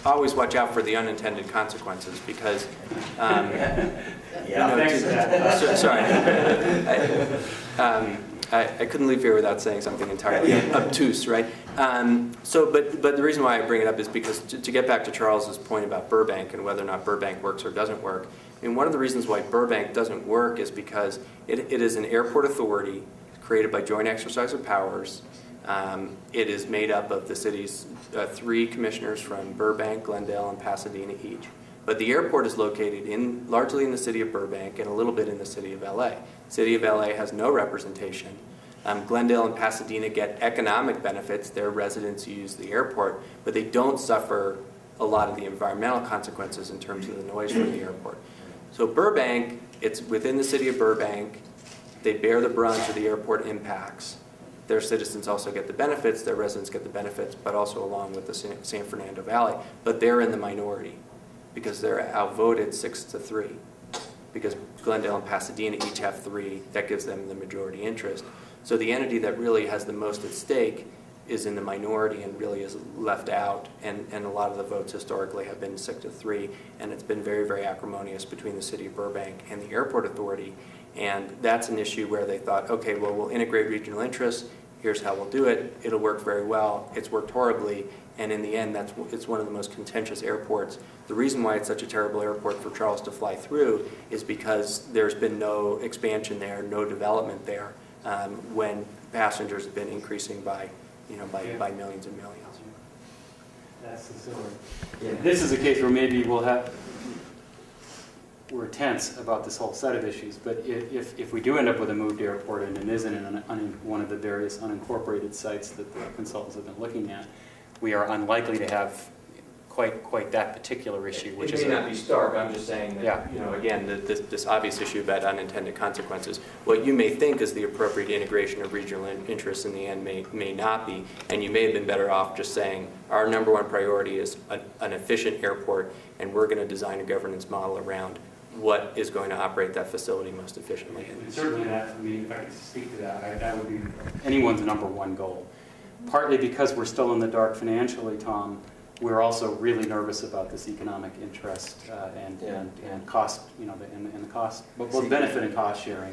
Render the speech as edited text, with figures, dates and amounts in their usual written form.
always watch out for the unintended consequences because, I couldn't leave here without saying something entirely obtuse, right? But the reason why I bring it up is because to get back to Charles's point about Burbank and whether or not Burbank works or doesn't work, I mean, one of the reasons why Burbank doesn't work is because it is an airport authority created by joint exercise of powers. It is made up of the city's 3 commissioners from Burbank, Glendale, and Pasadena each. But the airport is located largely in the city of Burbank and a little bit in the city of LA. The city of LA has no representation. Glendale and Pasadena get economic benefits. Their residents use the airport, but they don't suffer a lot of the environmental consequences in terms of the noise from the airport. So Burbank, it's within the city of Burbank. They bear the brunt of the airport impacts. Their citizens also get the benefits, their residents get the benefits, but also along with the San Fernando Valley. But they're in the minority because they're outvoted 6-3. Because Glendale and Pasadena each have 3, that gives them the majority interest. So the entity that really has the most at stake is in the minority and really is left out. And a lot of the votes historically have been 6-3, and it's been very, very acrimonious between the city of Burbank and the airport authority. And that's an issue where they thought, okay, well, we'll integrate regional interests. Here's how we'll do it. It'll work very well. It's worked horribly. And in the end, it's one of the most contentious airports. The reason why it's such a terrible airport for Charles to fly through is because there's been no expansion there, no development there, when passengers have been increasing by millions and millions. That's the story. Yeah. This is a case where maybe we're tense about this whole set of issues, but if we do end up with a moved airport and it isn't in one of the various unincorporated sites that the consultants have been looking at, we are unlikely to have quite that particular issue. Which it may not be stark. I'm just saying that, again, this obvious issue about unintended consequences. What you may think is the appropriate integration of regional interests in the end may not be, and you may have been better off just saying our number 1 priority is an efficient airport, and we're going to design a governance model around what is going to operate that facility most efficiently. And certainly that, I mean, if I could speak to that, that would be anyone's number 1 goal. Partly because we're still in the dark financially, Tom, we're also really nervous about this economic interest and cost, and the cost, both benefit and cost sharing.